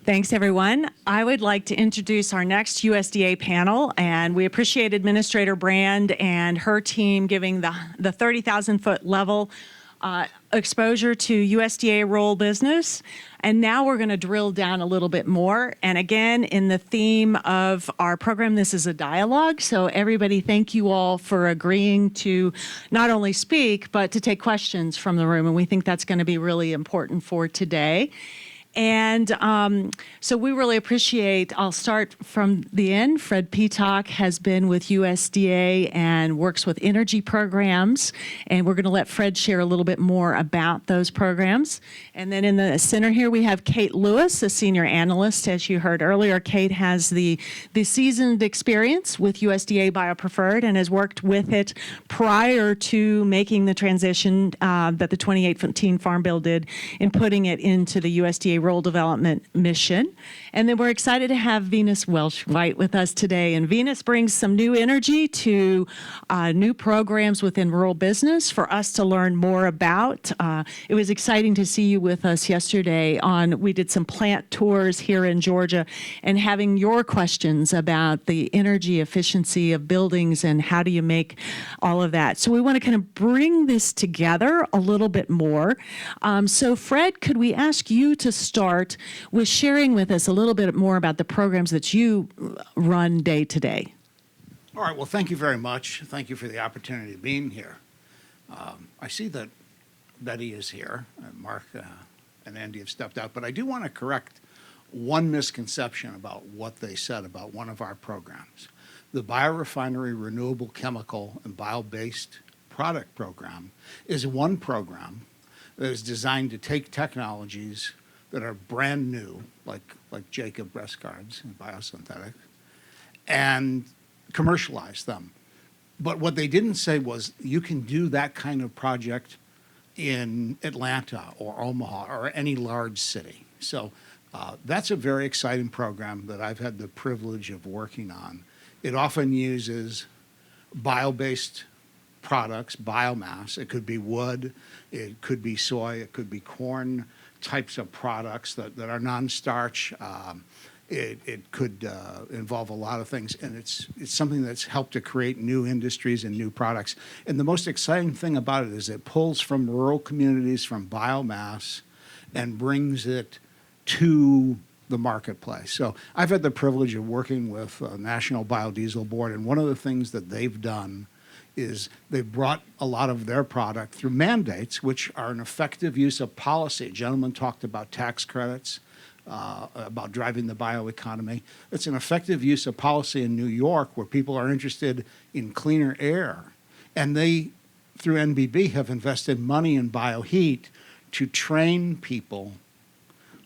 Thanks, everyone. I would like to introduce our next USDA panel, and we appreciate Administrator Brand and her team giving the 30,000-foot level exposure to USDA rural business. And now we're going to drill down a little bit more. And again, in the theme of our program, this is a dialogue. So everybody, thank you all for agreeing to not only speak, but to take questions from the room. And we think that's going to be really important for today. And so we really appreciate, I'll start from the end. Fred Peacock has been with USDA and works with energy programs. And we're going to let Fred share a little bit more about those programs. And then in the center here, we have Kate Lewis, a senior analyst. As you heard earlier, Kate has the seasoned experience with USDA BioPreferred and has worked with it prior to making the transition that the 2018 Farm Bill did in putting it into the USDA Rural Development Mission. And then we're excited to have Venus Welch-White with us today. And Venus brings some new energy to new programs within rural business for us to learn more about. It was exciting to see you with us yesterday we did some plant tours here in Georgia and having your questions about the energy efficiency of buildings and how do you make all of that. So we want to kind of bring this together a little bit more. So Fred, could we ask you to start with sharing with us a little bit more about the programs that you run day to day? All right, well, thank you very much. Thank you for the opportunity of being here. I see that Betty is here, and Mark and Andy have stepped out, but I do want to correct one misconception about what they said about one of our programs. The Biorefinery Renewable Chemical and Biobased Product Program is one program that is designed to take technologies that are brand new, like Jacob breast guards and biosynthetic, and commercialize them. But what they didn't say was you can do that kind of project in Atlanta or Omaha or any large city. So that's a very exciting program that I've had the privilege of working on. It often uses bio-based products, biomass. It could be wood, it could be soy, it could be corn types of products that are non-starch. It could involve a lot of things, and it's something that's helped to create new industries and new products. And the most exciting thing about it is it pulls from rural communities, from biomass, and brings it to the marketplace. So I've had the privilege of working with National Biodiesel Board, and one of the things that they've done is they've brought a lot of their product through mandates, which are an effective use of policy. A gentleman talked about tax credits, about driving the bioeconomy. It's an effective use of policy in New York where people are interested in cleaner air. And they, through NBB, have invested money in BioHeat to train people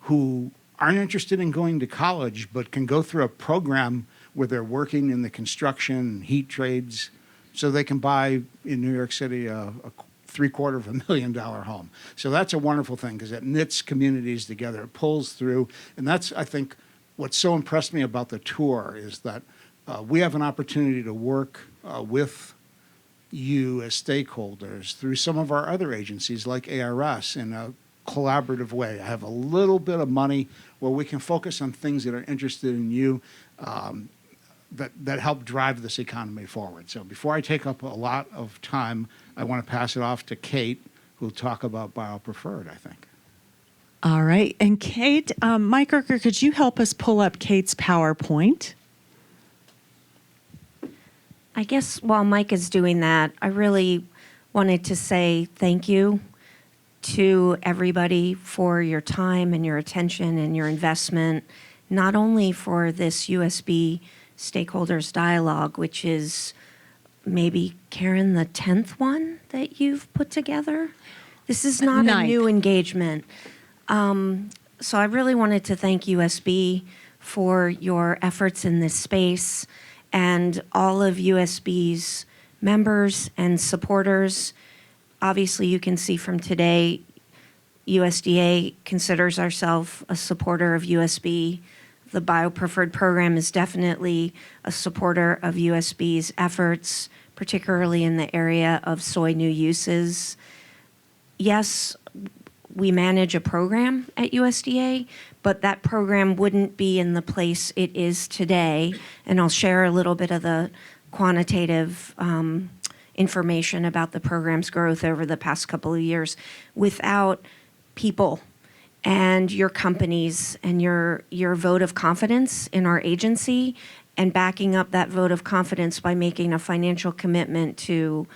who aren't interested in going to college but can go through a program where they're working in the construction and heat trades so they can buy in New York City a $750,000 home. So that's a wonderful thing because it knits communities together. It pulls through. And that's, I think, what so impressed me about the tour is that we have an opportunity to work with you as stakeholders through some of our other agencies like ARS in a collaborative way. I have a little bit of money where we can focus on things that are interested in you that help drive this economy forward. So before I take up a lot of time, I want to pass it off to Kate, who will talk about BioPreferred, I think. All right. And Kate, Mike Erker, could you help us pull up Kate's PowerPoint? I guess while Mike is doing that, I really wanted to say thank you to everybody for your time and your attention and your investment, not only for this USB Stakeholders Dialogue, which is maybe, Karen, the 10th one that you've put together. This is not a new engagement. So I really wanted to thank USB for your efforts in this space and all of USB's members and supporters. Obviously, you can see from today, USDA considers ourselves a supporter of USB. The BioPreferred program is definitely a supporter of USB's efforts, particularly in the area of soy new uses. Yes, we manage a program at USDA, but that program wouldn't be in the place it is today. And I'll share a little bit of the quantitative information about the program's growth over the past couple of years without people and your companies and your vote of confidence in our agency, and backing up that vote of confidence by making a financial commitment to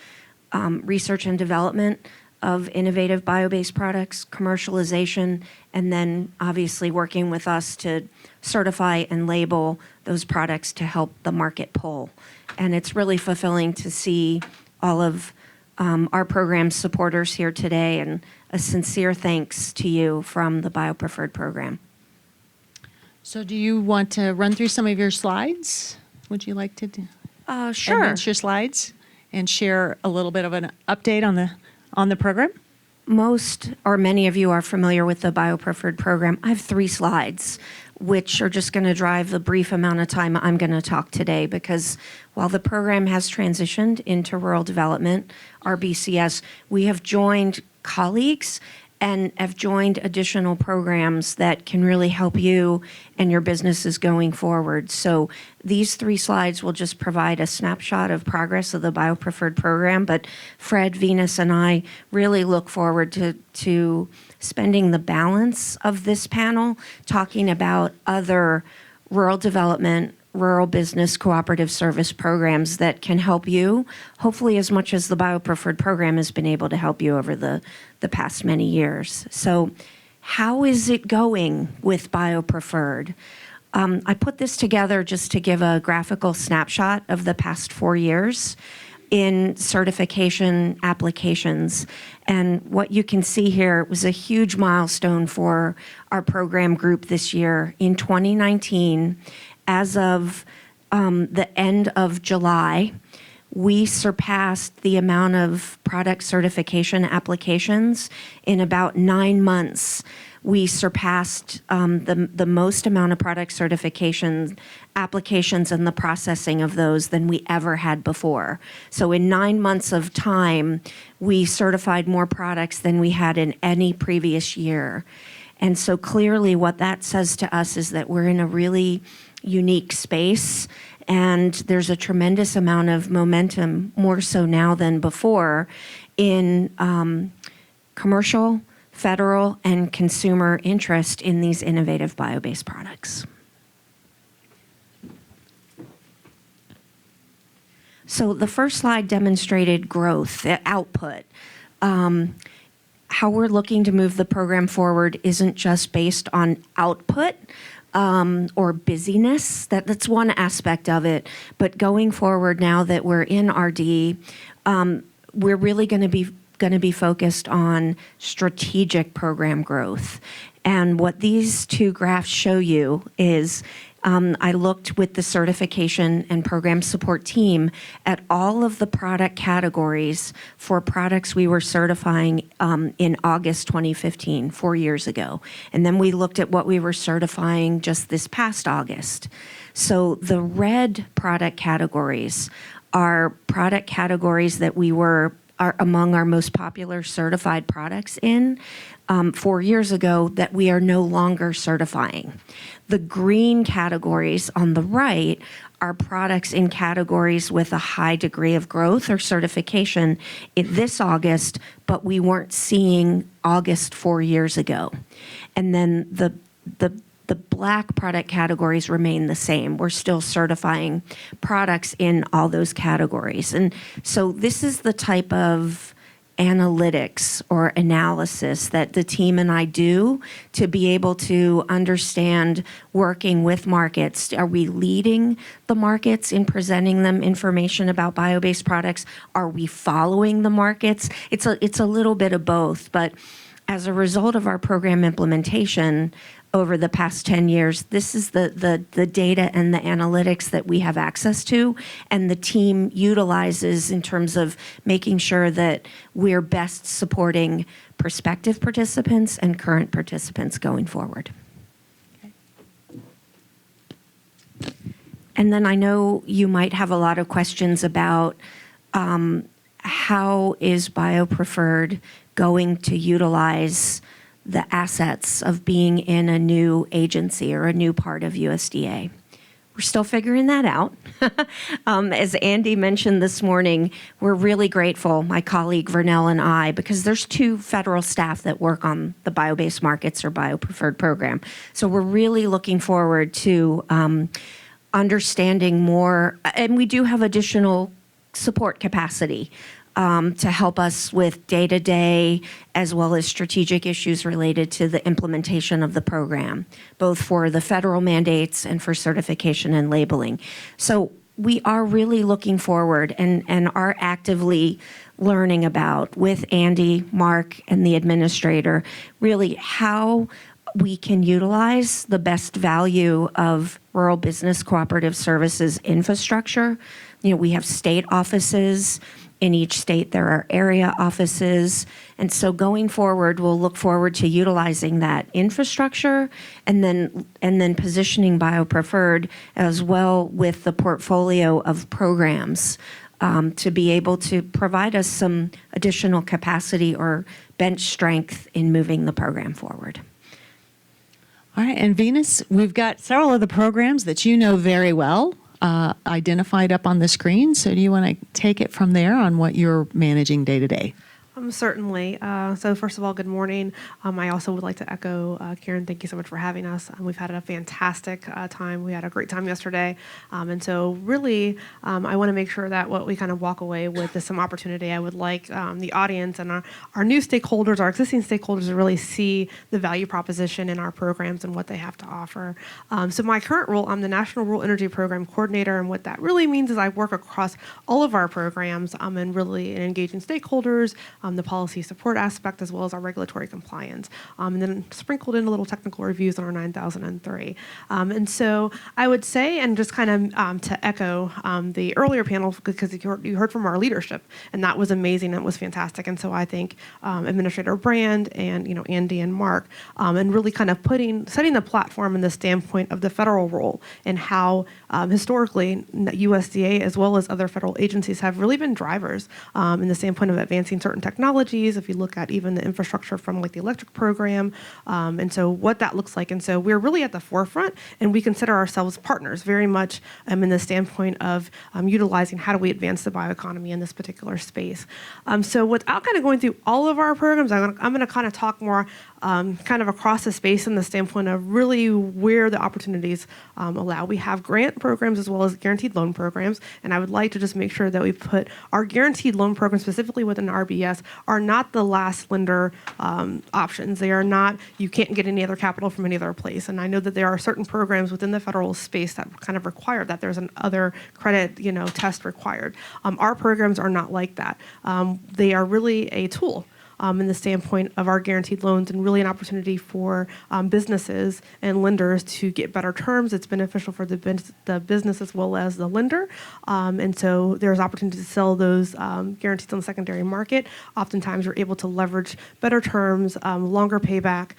research and development of innovative bio-based products, commercialization, and then obviously working with us to certify and label those products to help the market pull. And it's really fulfilling to see all of our program supporters here today, and a sincere thanks to you from the BioPreferred program. So do you want to run through some of your slides? Would you like to do? Sure. Advance your slides and share a little bit of an update on the program? Most or many of you are familiar with the BioPreferred program. I have 3 slides, which are just going to drive the brief amount of time I'm going to talk today, because while the program has transitioned into rural development, RBCS, we have joined colleagues and have joined additional programs that can really help you and your businesses going forward. So these 3 slides will just provide a snapshot of progress of the BioPreferred program, but Fred, Venus, and I really look forward to spending the balance of this panel talking about other rural development, rural business cooperative service programs that can help you, hopefully as much as the BioPreferred program has been able to help you over the past many years. So how is it going with BioPreferred? I put this together just to give a graphical snapshot of the past 4 years in certification applications. And what you can see here was a huge milestone for our program group this year. In 2019, as of the end of July, we surpassed the amount of product certification applications in about 9 months. We surpassed the most amount of product certification applications and the processing of those than we ever had before. So in 9 months of time, we certified more products than we had in any previous year. And so clearly what that says to us is that we're in a really unique space, and there's a tremendous amount of momentum, more so now than before, in commercial, federal, and consumer interest in these innovative bio-based products. So the first slide demonstrated growth, output. How we're looking to move the program forward isn't just based on output, or busyness. That's one aspect of it. But going forward, now that we're in RD, we're really going to be focused on strategic program growth. And what these 2 graphs show you is I looked with the certification and program support team at all of the product categories for products we were certifying in August 2015, 4 years ago. And then we looked at what we were certifying just this past August. So the red product categories are product categories that are among our most popular certified products in 4 years ago that we are no longer certifying. The green categories on the right are products in categories with a high degree of growth or certification in this August, but we weren't seeing August 4 years ago. And then the black product categories remain the same. We're still certifying products in all those categories. And so this is the type of analytics or analysis that the team and I do to be able to understand, working with markets. Are we leading the markets in presenting them information about bio-based products? Are we following the markets? It's a little bit of both, but as a result of our program implementation over the past 10 years, this is the data and the analytics that we have access to, and the team utilizes in terms of making sure that we're best supporting prospective participants and current participants going forward. Okay. And then I know you might have a lot of questions about how is BioPreferred going to utilize the assets of being in a new agency or a new part of USDA. We're still figuring that out. As Andy mentioned this morning, we're really grateful, my colleague Vernell and I, because there's 2 federal staff that work on the bio-based markets or bio-preferred program. So we're really looking forward to understanding more, and we do have additional support capacity to help us with day-to-day as well as strategic issues related to the implementation of the program, both for the federal mandates and for certification and labeling. So we are really looking forward and are actively learning about, with Andy, Mark, and the administrator, really how we can utilize the best value of rural business cooperative services infrastructure. We have state offices. In each state, there are area offices. And so going forward, we'll look forward to utilizing that infrastructure and then positioning BioPreferred as well with the portfolio of programs to be able to provide us some additional capacity or bench strength in moving the program forward. All right, and Venus, we've got several of the programs that you know very well identified up on the screen. So do you want to take it from there on what you're managing day to day? Certainly. So first of all, good morning. I also would like to echo Karen, thank you so much for having us. We've had a fantastic time. We had a great time yesterday. And so really, I want to make sure that what we kind of walk away with is some opportunity. I would like the audience and our new stakeholders, our existing stakeholders, to really see the value proposition in our programs and what they have to offer. So my current role, I'm the National Rural Energy Program Coordinator. And what that really means is I work across all of our programs and really engaging stakeholders, the policy support aspect, as well as our regulatory compliance, and then sprinkled in a little technical reviews on our 9003. And so I would say, and just kind of to echo the earlier panel, because you heard from our leadership, and that was amazing, that was fantastic. And so I think Administrator Brand and Andy and Mark, and really kind of setting the platform in the standpoint of the federal role and how historically USDA as well as other federal agencies have really been drivers in the standpoint of advancing certain technologies. If you look at even the infrastructure from like the electric program, and so what that looks like. And so we're really at the forefront, and we consider ourselves partners very much in the standpoint of utilizing how do we advance the bioeconomy in this particular space. So without kind of going through all of our programs, I'm going to kind of talk more kind of across the space in the standpoint of really where the opportunities allow. We have grant programs as well as guaranteed loan programs, and I would like to just make sure that we put our guaranteed loan program specifically within RBS are not the last lender options. They are not, you can't get any other capital from any other place. And I know that there are certain programs within the federal space that kind of require that. There's an other credit, test required. Our programs are not like that. They are really a tool in the standpoint of our guaranteed loans and really an opportunity for businesses and lenders to get better terms. It's beneficial for the business as well as the lender. And so there's opportunity to sell those guarantees on the secondary market. Oftentimes you're able to leverage better terms, longer payback,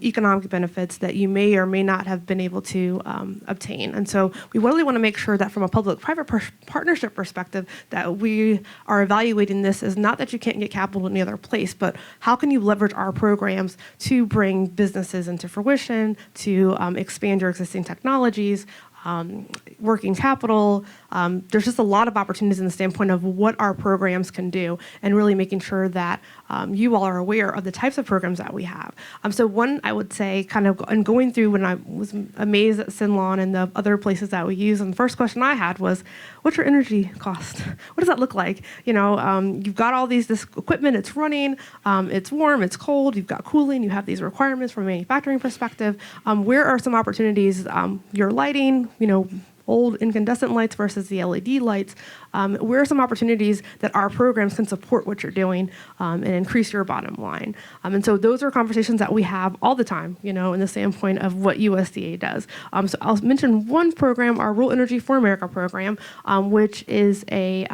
economic benefits that you may or may not have been able to obtain. And so we really want to make sure that from a public-private partnership perspective that we are evaluating this as not that you can't get capital in any other place, but how can you leverage our programs to bring businesses into fruition, to expand your existing technologies, working capital. There's just a lot of opportunities in the standpoint of what our programs can do and really making sure that you all are aware of the types of programs that we have. So one, I would say, kind of and going through when I was amazed at Sinlon and the other places that we use, and the first question I had was, what's your energy cost? What does that look like? You've got all this equipment, it's running, it's warm, it's cold, you've got cooling, you have these requirements from a manufacturing perspective. Where are some opportunities? Your lighting, old incandescent lights versus the LED lights. Where are some opportunities that our programs can support what you're doing and increase your bottom line? And so those are conversations that we have all the time, in the standpoint of what USDA does. So I'll mention one program, our Rural Energy for America program, which is a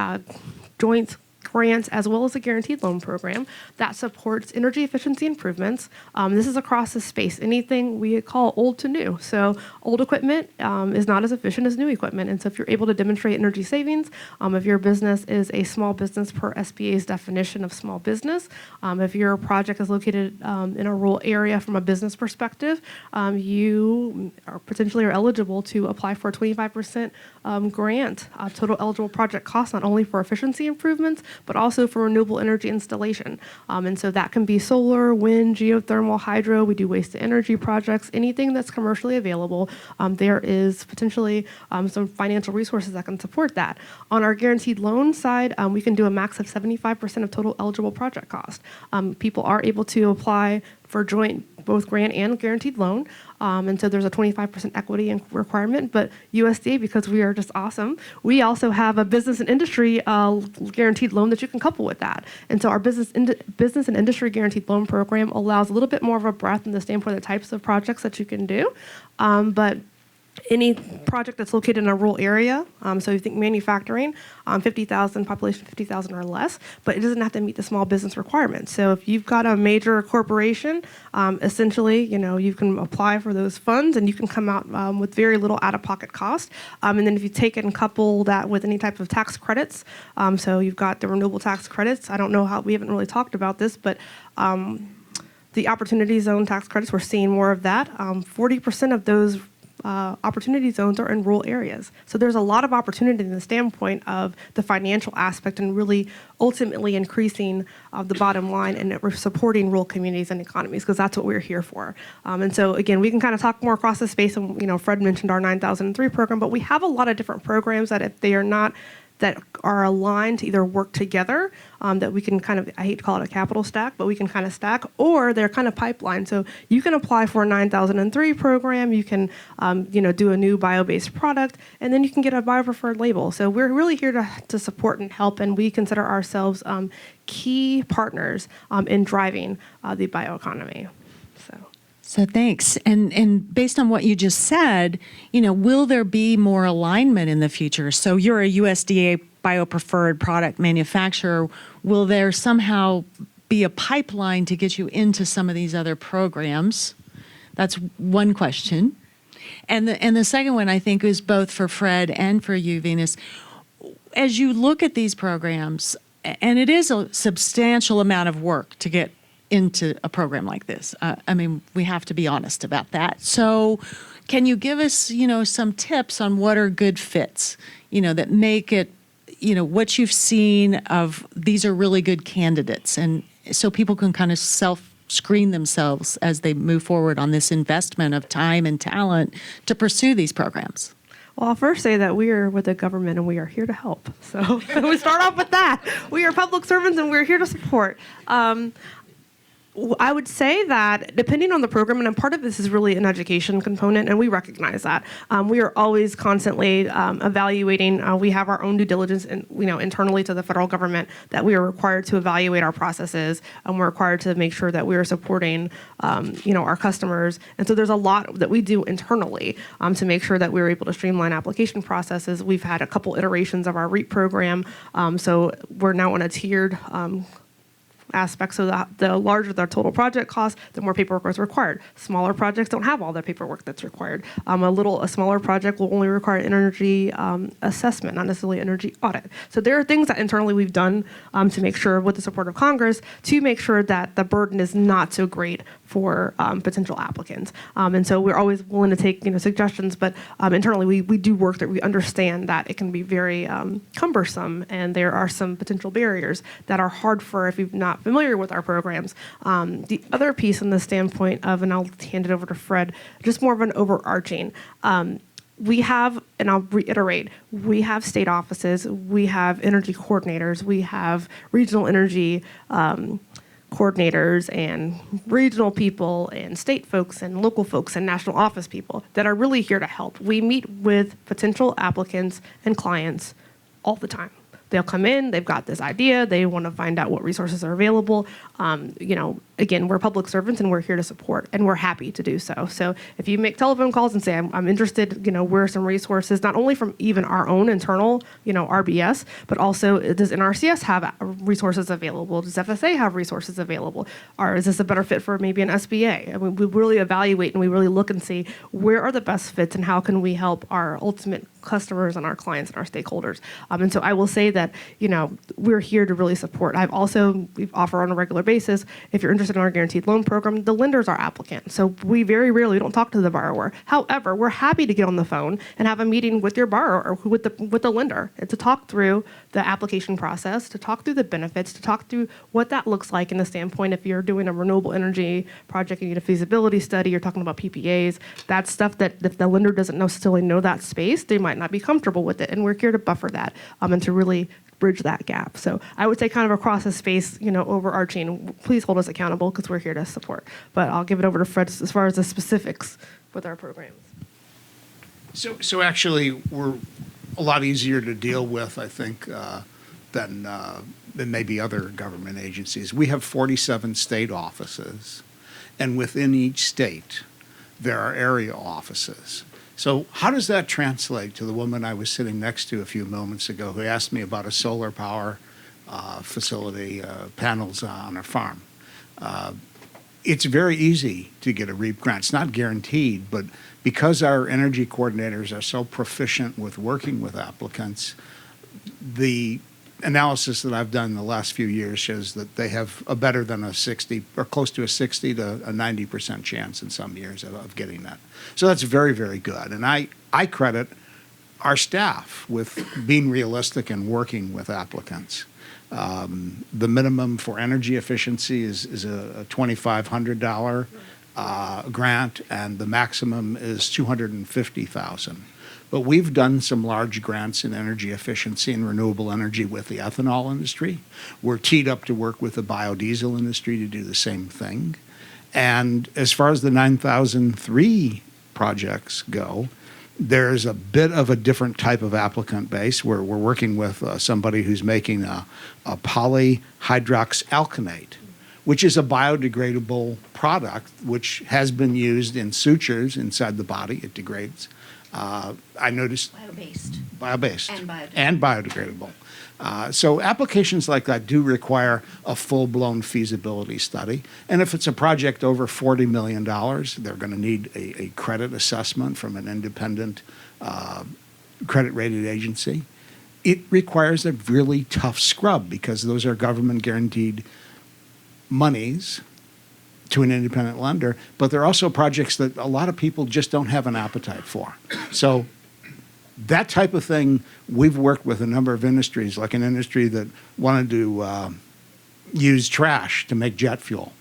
joint grants as well as a guaranteed loan program that supports energy efficiency improvements. This is across the space, anything we call old to new. So old equipment is not as efficient as new equipment. And so if you're able to demonstrate energy savings, if your business is a small business per SBA's definition of small business, if your project is located in a rural area from a business perspective, you are potentially eligible to apply for a 25% grant, total eligible project cost, not only for efficiency improvements, but also for renewable energy installation. And so that can be solar, wind, geothermal, hydro. We do waste to energy projects, anything that's commercially available. There is potentially some financial resources that can support that. On our guaranteed loan side, we can do a max of 75% of total eligible project cost. People are able to apply for joint both grant and guaranteed loan. And so there's a 25% equity requirement, but USDA, because we are just awesome, we also have a business and industry guaranteed loan that you can couple with that. And so our business and industry guaranteed loan program allows a little bit more of a breadth in the standpoint of the types of projects that you can do. But any project that's located in a rural area, so you think manufacturing, 50,000, population 50,000 or less, but it doesn't have to meet the small business requirements. So if you've got a major corporation, essentially, you can apply for those funds and you can come out with very little out-of-pocket cost. And then if you take it and couple that with any type of tax credits, so you've got the renewable tax credits. I don't know how, we haven't really talked about this, but the opportunity zone tax credits, we're seeing more of that. 40% of those opportunity zones are in rural areas. So there's a lot of opportunity in the standpoint of the financial aspect and really ultimately increasing the bottom line and supporting rural communities and economies, because that's what we're here for. And so again, we can kind of talk more across the space, and Fred mentioned our 9003 program, but we have a lot of different programs that if they are not that are aligned to either work together, that we can kind of, I hate to call it a capital stack, but we can kind of stack, or they're kind of pipeline. So you can apply for a 9003 program, you can do a new bio-based product, and then you can get a bio-preferred label. So we're really here to support and help, and we consider ourselves key partners in driving the bioeconomy. So thanks. And based on what you just said, will there be more alignment in the future? So you're a USDA bio-preferred product manufacturer. Will there somehow be a pipeline to get you into some of these other programs? That's one question. And the second one, I think, is both for Fred and for you, Venus. As you look at these programs, and it is a substantial amount of work to get into a program like this. We have to be honest about that. So can you give us, some tips on what are good fits, that make it, what you've seen of these are really good candidates, and so people can kind of self-screen themselves as they move forward on this investment of time and talent to pursue these programs? Well, I'll first say that we are with the government and we are here to help. So we start off with that. We are public servants and we're here to support. I would say that depending on the program, and part of this is really an education component, and we recognize that. We are always constantly evaluating. We have our own due diligence internally to the federal government that we are required to evaluate our processes, and we're required to make sure that we are supporting our customers. And so there's a lot that we do internally to make sure that we're able to streamline application processes. We've had a couple iterations of our REAP program, so we're now on a tiered aspects. So the larger the total project cost, the more paperwork is required. Smaller projects don't have all the paperwork that's required. A smaller project will only require an energy assessment, not necessarily energy audit. So there are things that internally we've done to make sure, with the support of Congress, to make sure that the burden is not so great for potential applicants. And so we're always willing to take suggestions, but internally we do work that we understand that it can be very cumbersome, and there are some potential barriers that are hard for if you're not familiar with our programs. The other piece in the standpoint of, and I'll hand it over to Fred, just more of an overarching. We have, and I'll reiterate, we have state offices, we have energy coordinators, we have regional energy coordinators and regional people and state folks and local folks and national office people that are really here to help. We meet with potential applicants and clients all the time. They'll come in, they've got this idea, they want to find out what resources are available. again, we're public servants and we're here to support, and we're happy to do so. So if you make telephone calls and say, I'm interested, where are some resources, not only from even our own internal, RBS, but also does NRCS have resources available? Does FSA have resources available? Or is this a better fit for maybe an SBA? I mean, we really evaluate and we really look and see where are the best fits and how can we help our ultimate customers and our clients and our stakeholders. And so I will say that, we're here to really support. We offer on a regular basis, if you're interested in our guaranteed loan program, the lender's our applicant. So we very rarely don't talk to the borrower. However, we're happy to get on the phone and have a meeting with your borrower or with the lender and to talk through the application process, to talk through the benefits, to talk through what that looks like in the standpoint if you're doing a renewable energy project, you need a feasibility study, you're talking about PPAs, that's stuff that if the lender doesn't necessarily know that space, they might not be comfortable with it. And we're here to buffer that and to really bridge that gap. So I would say kind of across the space, overarching, please hold us accountable because we're here to support. But I'll give it over to Fred as far as the specifics with our programs. So actually, we're a lot easier to deal with, I think, than maybe other government agencies. We have 47 state offices, and within each state, there are area offices. So how does that translate to the woman I was sitting next to a few moments ago who asked me about a solar power facility, panels on a farm? It's very easy to get a REAP grant. It's not guaranteed, but because our energy coordinators are so proficient with working with applicants, the analysis that I've done in the last few years shows that they have a better than a 60 or close to a 60 to a 90% chance in some years of getting that. So that's very, very good. And I credit our staff with being realistic and working with applicants. The minimum for energy efficiency is a $2,500 grant, and the maximum is $250,000. But we've done some large grants in energy efficiency and renewable energy with the ethanol industry. We're teed up to work with the biodiesel industry to do the same thing. And as far as the 9003 projects go, there's a bit of a different type of applicant base where we're working with somebody who's making a polyhydroxyalkanate, which is a biodegradable product which has been used in sutures inside the body. It degrades. I noticed biobased and biodegradable. So applications like that do require a full-blown feasibility study. And if it's a project over $40 million, they're going to need a credit assessment from an independent credit-rated agency. It requires a really tough scrub because those are government-guaranteed monies to an independent lender, but they're also projects that a lot of people just don't have an appetite for. So that type of thing, we've worked with a number of industries, like an industry that wanted to use trash to make jet fuel.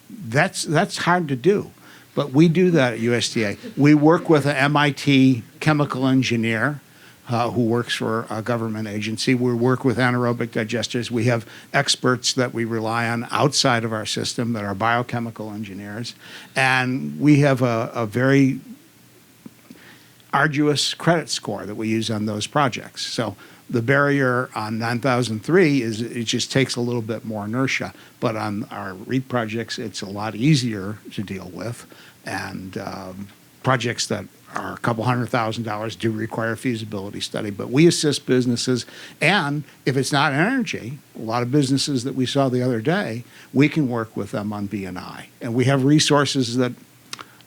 That's hard to do, but we do that at USDA. We work with an MIT chemical engineer who works for a government agency. We work with anaerobic digesters. We have experts that we rely on outside of our system that are biochemical engineers. And we have a very arduous credit score that we use on those projects. So the barrier on 9003 is it just takes a little bit more inertia. But on our REAP projects, it's a lot easier to deal with. And projects that are a couple $100,000 do require a feasibility study, but we assist businesses, and if it's not energy, a lot of businesses that we saw the other day, we can work with them on B&I. And we have resources that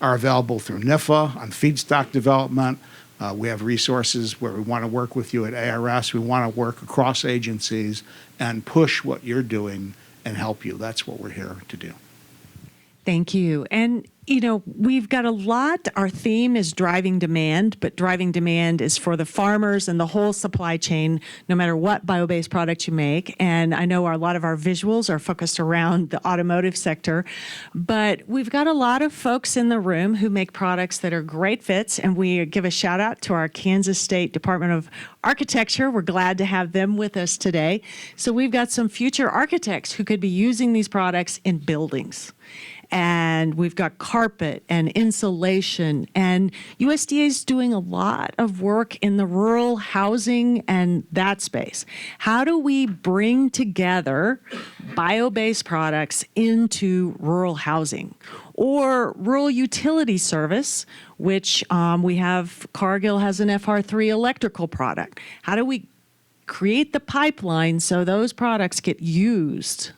are available through NIFA on feedstock development. We have resources where we want to work with you at ARS. We want to work across agencies and push what you're doing and help you. That's what we're here to do. Thank you. And, we've got a lot. Our theme is driving demand, but driving demand is for the farmers and the whole supply chain, no matter what bio-based product you make. And I know a lot of our visuals are focused around the automotive sector, but we've got a lot of folks in the room who make products that are great fits. And we give a shout out to our Kansas State Department of Architecture. We're glad to have them with us today. So we've got some future architects who could be using these products in buildings. and we've got carpet and insulation, and USDA is doing a lot of work in the rural housing and that space. How do we bring together bio-based products into rural housing? Or rural utility service, which we have, Cargill has an FR3 electrical product. How do we create the pipeline so those products get used?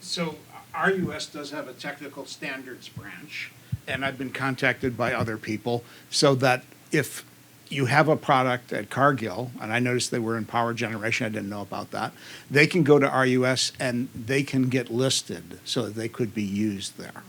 So RUS does have a technical standards branch, and I've been contacted by other people so that if you have a product at Cargill, and I noticed they were in power generation, I didn't know about that, they can go to RUS and they can get listed so that they could be used there.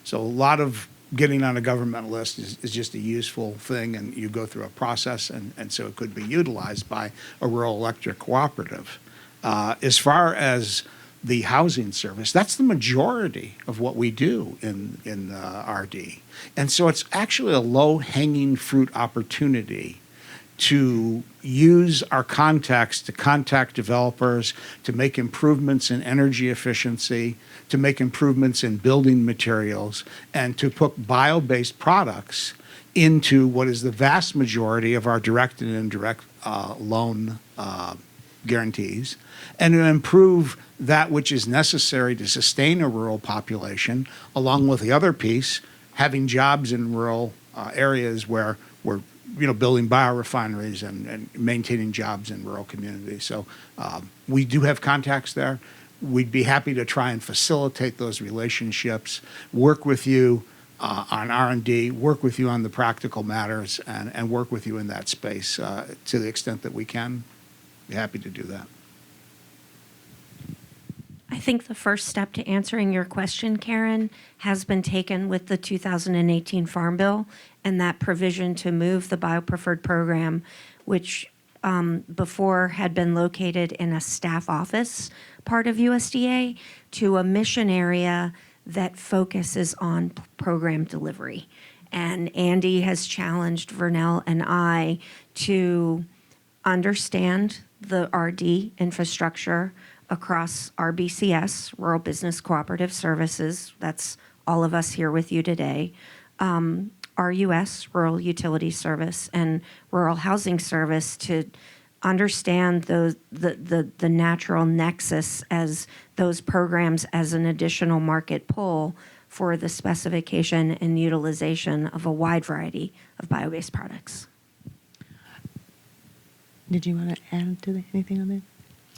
So a lot of getting on a government list is just a useful thing, and you go through a process, and so it could be utilized by a rural electric cooperative. As far as the housing service, that's the majority of what we do in RD. And so it's actually a low-hanging fruit opportunity to use our contacts to contact developers, to make improvements in energy efficiency, to make improvements in building materials, and to put bio-based products into what is the vast majority of our direct and indirect loan guarantees, and to improve that which is necessary to sustain a rural population, along with the other piece, having jobs in rural areas where we're building biorefineries and maintaining jobs in rural communities. So we do have contacts there. We'd be happy to try and facilitate those relationships, work with you on R&D, work with you on the practical matters, and work with you in that space to the extent that we can. Be happy to do that. I think the first step to answering your question, Karen, has been taken with the 2018 Farm Bill and that provision to move the BioPreferred program, which before had been located in a staff office part of USDA, to a mission area that focuses on program delivery. And Andy has challenged Vernell and I to understand the RD infrastructure across RBCS, Rural Business Cooperative Services, that's all of us here with you today, RUS, Rural Utility Service, and Rural Housing Service, to understand the natural nexus as those programs as an additional market pull for the specification and utilization of a wide variety of bio-based products. Did you want to add to anything on that?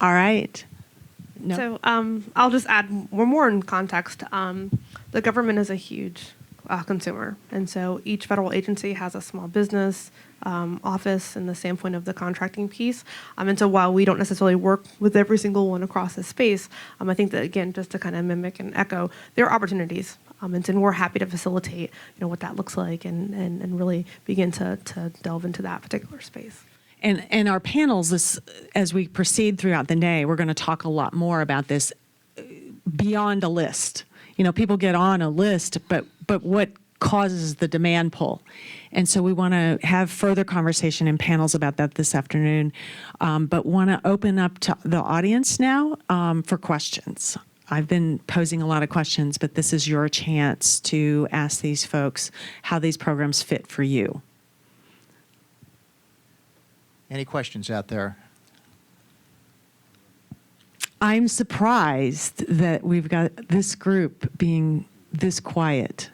All right. No. So I'll just add more in context. The government is a huge consumer, and so each federal agency has a small business office in the standpoint of the contracting piece. And so while we don't necessarily work with every single one across the space, I think that, again, just to kind of mimic and echo, there are opportunities. And so we're happy to facilitate what that looks like and really begin to delve into that particular space. And our panels, as we proceed throughout the day, we're going to talk a lot more about this beyond a list. People get on a list, but what causes the demand pull? And so we want to have further conversation in panels about that this afternoon, but want to open up to the audience now for questions. I've been posing a lot of questions, but this is your chance to ask these folks how these programs fit for you. Any questions out there? I'm surprised that we've got this group being this quiet.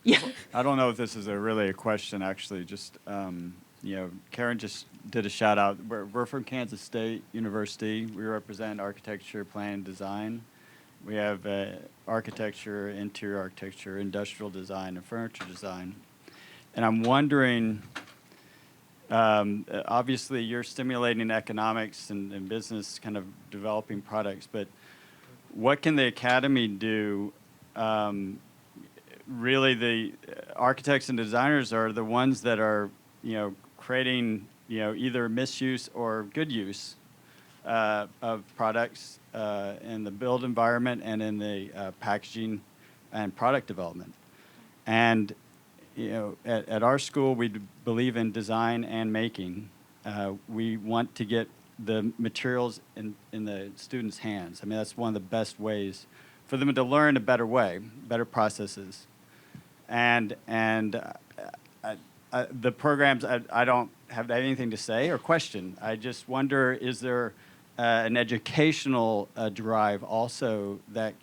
Yeah. I don't know if this is really a question, actually. Just, Karen just did a shout out. We're from Kansas State University. We represent architecture, plan, and design. We have architecture, interior architecture, industrial design, and furniture design. And I'm wondering, obviously you're stimulating economics and business, kind of developing products, but what can the academy do? Really, the architects and designers are the ones that are, creating, either misuse or good use of products in the build environment and in the packaging and product development. And at our school, we believe in design and making. We want to get the materials in the students' hands. I mean, that's one of the best ways for them to learn a better way, better processes. And the programs, I don't have anything to say or question. I just wonder, is there an educational drive also that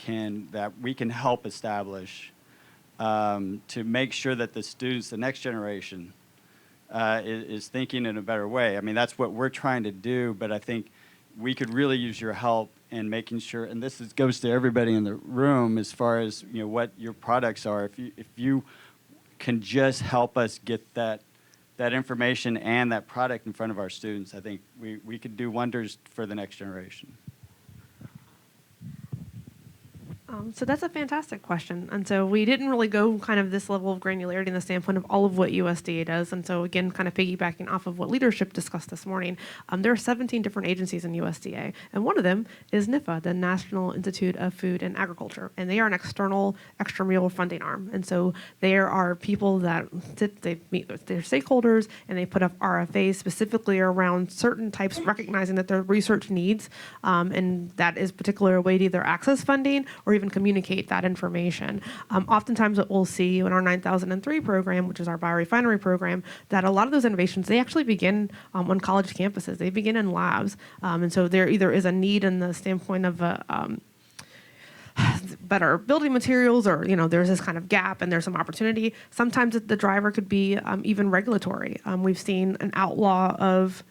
we can help establish to make sure that the students, the next generation, is thinking in a better way? I mean, that's what we're trying to do, but I think we could really use your help in making sure, and this goes to everybody in the room as far as what your products are. If you can just help us get that information and that product in front of our students, I think we could do wonders for the next generation. So that's a fantastic question. And so we didn't really go kind of this level of granularity in the standpoint of all of what USDA does. And so again, kind of piggybacking off of what leadership discussed this morning, there are 17 different agencies in USDA. And one of them is NIFA, the National Institute of Food and Agriculture. And they are an external extramural funding arm. And so there are people that they meet with their stakeholders and they put up RFAs specifically around certain types, recognizing that their research needs, and that is particular a way to either access funding or even communicate that information. Oftentimes what we'll see in our 9003 program, which is our biorefinery program, that a lot of those innovations, they actually begin on college campuses. They begin in labs. And so there either is a need in the standpoint of better building materials, or there's this kind of gap and there's some opportunity. Sometimes the driver could be even regulatory. We've seen an outlaw of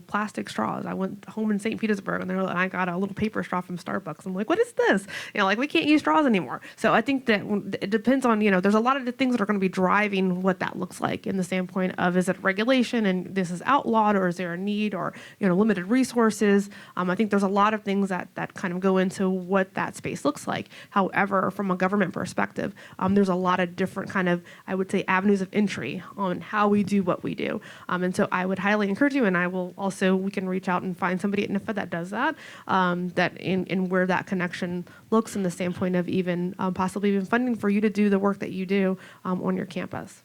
plastic straws. I went home in St. Petersburg and I got a little paper straw from Starbucks. I'm like, what is this? We can't use straws anymore. So I think that it depends on, there's a lot of the things that are going to be driving what that looks like in the standpoint of, is it regulation and this is outlawed, or is there a need, or limited resources? I think there's a lot of things that kind of go into what that space looks like. However, from a government perspective, there's a lot of different kind of, I would say, avenues of entry on how we do what we do. And so I would highly encourage you, and I will also, we can reach out and find somebody at NIFA that does that, that in where that connection looks in the standpoint of even possibly even funding for you to do the work that you do on your campus.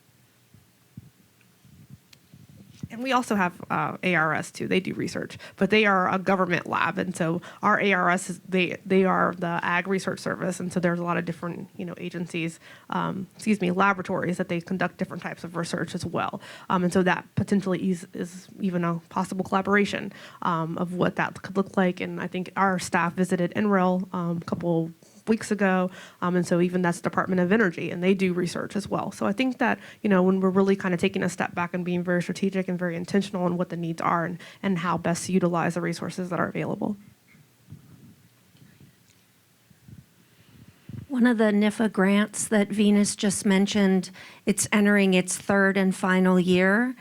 And we also have ARS too. They do research, but they are a government lab, and so our ARS is they are the Ag Research Service, and so there's a lot of different agencies, laboratories that they conduct different types of research as well, and so that potentially is even a possible collaboration of what that could look like. And I think our staff visited NREL a couple weeks ago, and so even that's Department of Energy, and they do research as well. So I think that when we're really kind of taking a step back and being very strategic and very intentional on what the needs are and how best to utilize the resources that are available. One of the NIFA grants that Venus just mentioned, it's entering its third and final year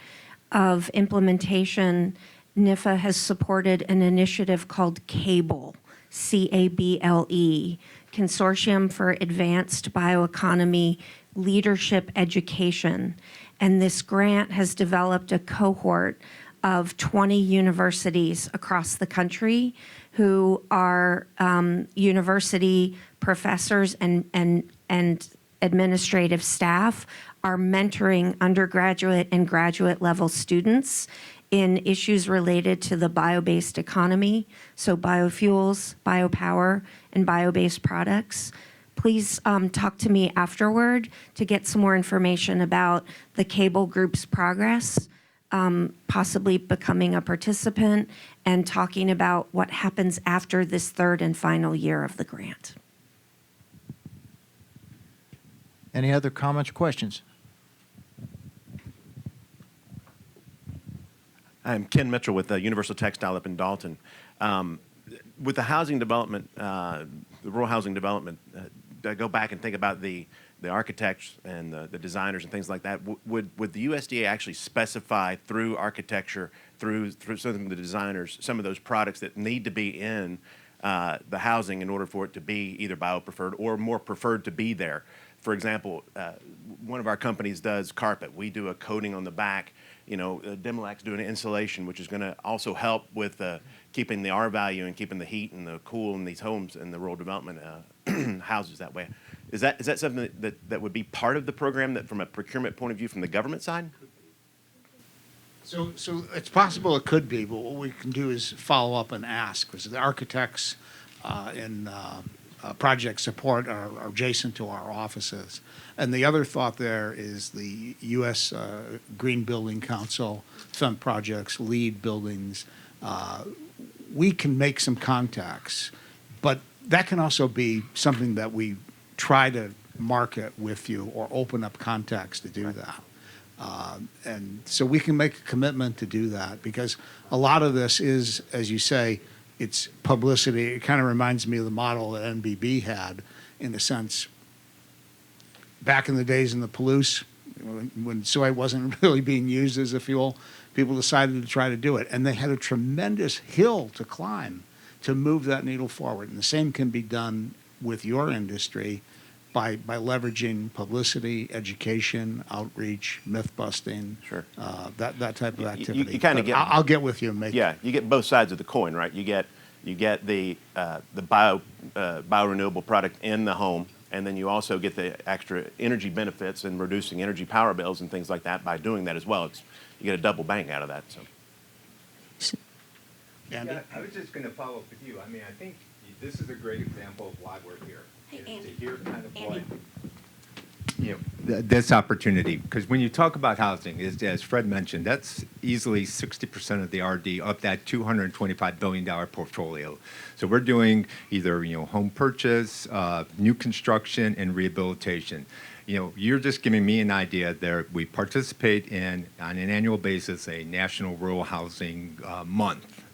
of implementation. NIFA has supported an initiative called CABLE, CABLE, Consortium for Advanced Bioeconomy Leadership Education. And this grant has developed a cohort of 20 universities across the country who are university professors and administrative staff are mentoring undergraduate and graduate level students in issues related to the bio-based economy, so biofuels, biopower, and bio-based products. Please talk to me afterward to get some more information about the CABLE Group's progress, possibly becoming a participant, and talking about what happens after this third and final year of the grant. Any other comments or questions? I'm Ken Mitchell with Universal Textile up in Dalton. With the housing development, the rural housing development, I go back and think about the architects and the designers and things like that. Would the USDA actually specify through architecture, through some of the designers, some of those products that need to be in the housing in order for it to be either bio-preferred or more preferred to be there? For example, one of our companies does carpet. We do a coating on the back. Demilac's doing insulation, which is going to also help with keeping the R value and keeping the heat and the cool in these homes and the rural development houses that way. Is that something that would be part of the program, that from a procurement point of view from the government side? So it's possible it could be, but what we can do is follow up and ask, because the architects in project support are adjacent to our offices. And the other thought there is the U.S. Green Building Council, Fund Projects, LEED Buildings. We can make some contacts, but that can also be something that we try to market with you or open up contacts to do that. And so we can make a commitment to do that, because a lot of this is, as you say, it's publicity. It kind of reminds me of the model that NBB had, in a sense. Back in the days in the Palouse, when soy wasn't really being used as a fuel, people decided to try to do it. And they had a tremendous hill to climb to move that needle forward. And the same can be done with your industry by leveraging publicity, education, outreach, myth busting, Sure. that type of activity. You kinda But get- I'll get with you and make. Yeah, you get both sides of the coin, right? You get the biorenewable product in the home, and then you also get the extra energy benefits and reducing energy power bills and things like that by doing that as well. You get a double bang out of that. So. Andy? Yeah, I was just going to follow up with you. I mean, I think this is a great example of why we're here. Hey, is Andy. To hear kind of Andy. this opportunity, because when you talk about housing, as Fred mentioned, that's easily 60% of the RD of that $225 billion portfolio. So we're doing either home purchase, new construction, and rehabilitation. You're just giving me an idea there. We participate in, on an annual basis, a National Rural Housing Month.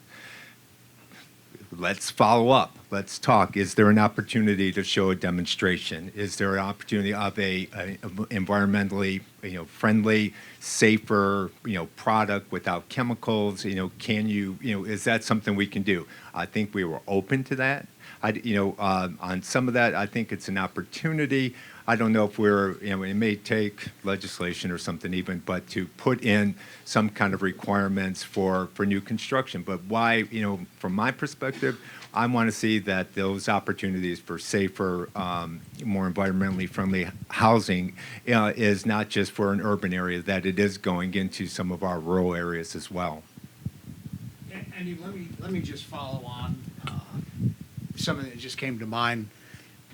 Let's follow up. Let's talk. Is there an opportunity to show a demonstration? Is there an opportunity of a environmentally friendly, safer product without chemicals? Can you is that something we can do? I think we were open to that. On some of that, I think it's an opportunity. I don't know if it may take legislation or something even, but to put in some kind of requirements for new construction. But why, from my perspective, I want to see that those opportunities for safer, more environmentally friendly housing is not just for an urban area, that it is going into some of our rural areas as well. Andy, let me just follow on something that just came to mind.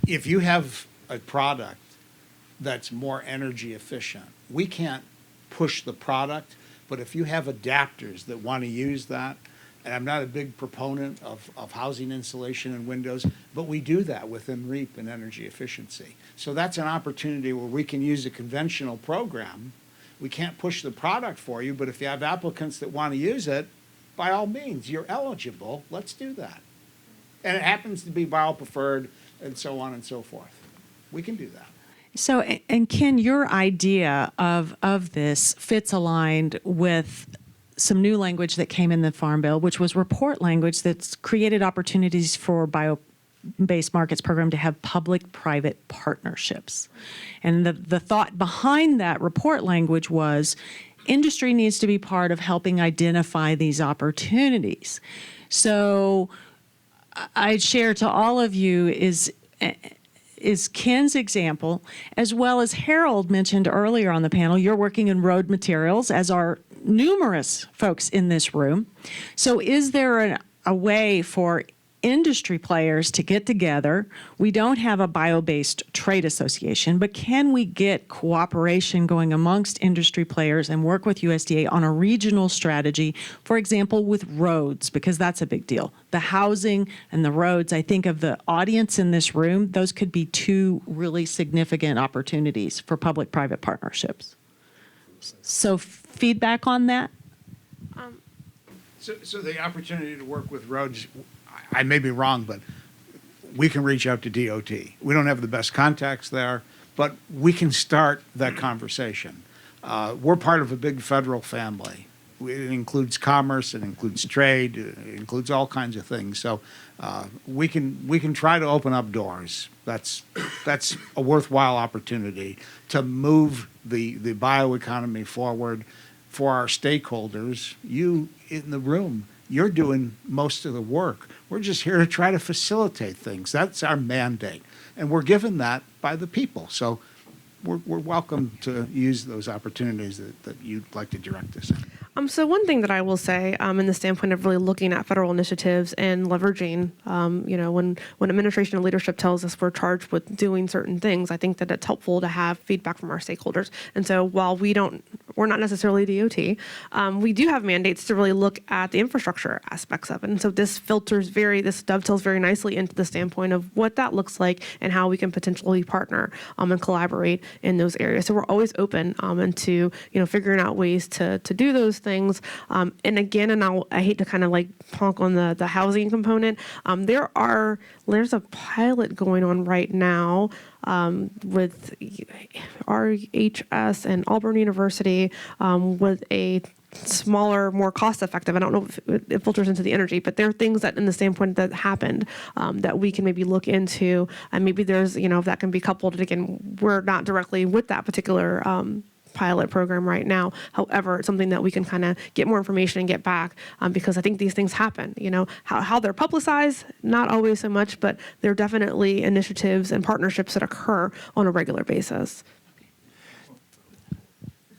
If you have a product that's more energy efficient, we can't push the product, but if you have adapters that want to use that, and I'm not a big proponent of housing insulation and windows, but we do that within REAP and energy efficiency. So that's an opportunity where we can use a conventional program. We can't push the product for you, but if you have applicants that want to use it, by all means, you're eligible. Let's do that. And it happens to be bio-preferred and so on and so forth. We can do that. So, and Ken, your idea of this fits aligned with some new language that came in the Farm Bill, which was report language that's created opportunities for Biobased Markets program to have public-private partnerships. And the thought behind that report language was industry needs to be part of helping identify these opportunities. So I'd share to all of you is Ken's example, as well as Harold mentioned earlier on the panel. You're working in road materials, as are numerous folks in this room. So is there a way for industry players to get together? We don't have a bio-based trade association, but can we get cooperation going amongst industry players and work with USDA on a regional strategy, for example, with roads, because that's a big deal. The housing and the roads, I think of the audience in this room, those could be two really significant opportunities for public-private partnerships. So feedback on that? So the opportunity to work with roads, I may be wrong, but we can reach out to DOT. We don't have the best contacts there, but we can start that conversation. We're part of a big federal family. It includes commerce, it includes trade, it includes all kinds of things. So we can try to open up doors. That's a worthwhile opportunity to move the bioeconomy forward for our stakeholders. You in the room, you're doing most of the work. We're just here to try to facilitate things. That's our mandate. And we're given that by the people. So we're welcome to use those opportunities that you'd like to direct us in. So one thing that I will say, in the standpoint of really looking at federal initiatives and leveraging, when administration and leadership tells us we're charged with doing certain things, I think that it's helpful to have feedback from our stakeholders. And so while we're not necessarily DOT, we do have mandates to really look at the infrastructure aspects of it. And so this dovetails very nicely into the standpoint of what that looks like and how we can potentially partner and collaborate in those areas. So we're always open into figuring out ways to do those things. And again, I hate to kind of like honk on the housing component. There's a pilot going on right now with RHS and Auburn University with a smaller, more cost-effective. I don't know if it filters into the energy, but there are things that, in the standpoint that happened, that we can maybe look into, and maybe there's, if that can be coupled. Again, we're not directly with that particular pilot program right now. However, it's something that we can kind of get more information and get back, because I think these things happen. How they're publicized, not always so much, but there are definitely initiatives and partnerships that occur on a regular basis.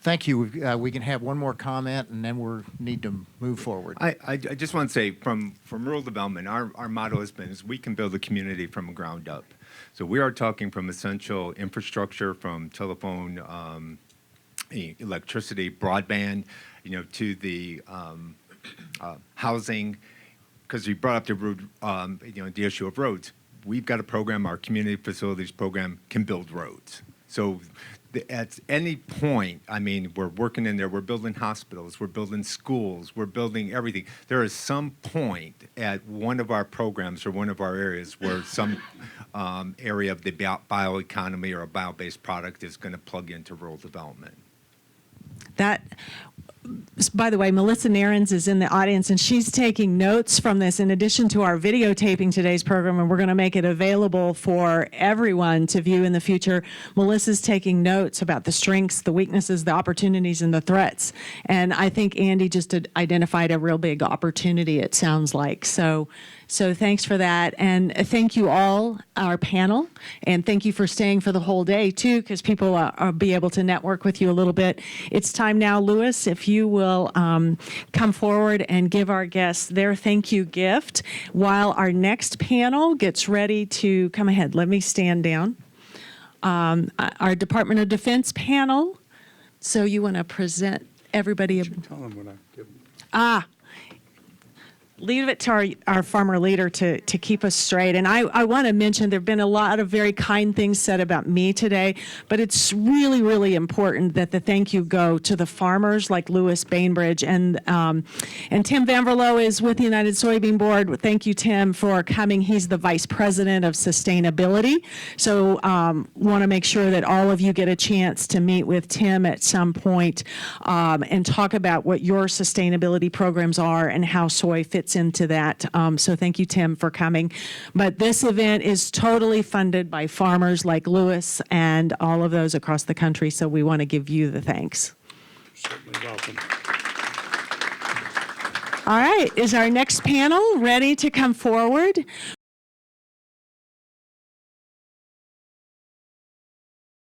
Thank you. We can have one more comment, and then we need to move forward. I just want to say, from rural development, our motto has been is we can build a community from the ground up. So we are talking from essential infrastructure, from telephone, electricity, broadband, to the housing. Because you brought up the road, the issue of roads. We've got a program. Our community facilities program can build roads. So at any point, we're working in there, we're building hospitals, we're building schools, we're building everything. There is some point at one of our programs or one of our areas where some area of the bioeconomy or a bio-based product is going to plug into rural development. By the way, Melissa Narens is in the audience, and she's taking notes from this in addition to our videotaping today's program, and we're going to make it available for everyone to view in the future. Melissa's taking notes about the strengths, the weaknesses, the opportunities, and the threats. And I think Andy just identified a real big opportunity, it sounds like. So thanks for that. And thank you all, our panel. And thank you for staying for the whole day, too, because people will be able to network with you a little bit. It's time now, Louis, if you will come forward and give our guests their thank you gift while our next panel gets ready to come ahead. Let me stand down. Our Department of Defense panel. So you want to present everybody? Tell them what I give them. Leave it to our farmer leader to keep us straight. And I want to mention there have been a lot of very kind things said about me today, but it's really, really important that the thank you go to the farmers like Louis Bainbridge. And Tim Vanverlo is with the United Soybean Board. Thank you, Tim, for coming. He's the Vice President of Sustainability. So want to make sure that all of you get a chance to meet with Tim at some point and talk about what your sustainability programs are and how soy fits into that. So thank you, Tim, for coming. But this event is totally funded by farmers like Louis and all of those across the country. So we want to give you the thanks. Certainly welcome. All right. Is our next panel ready to come forward?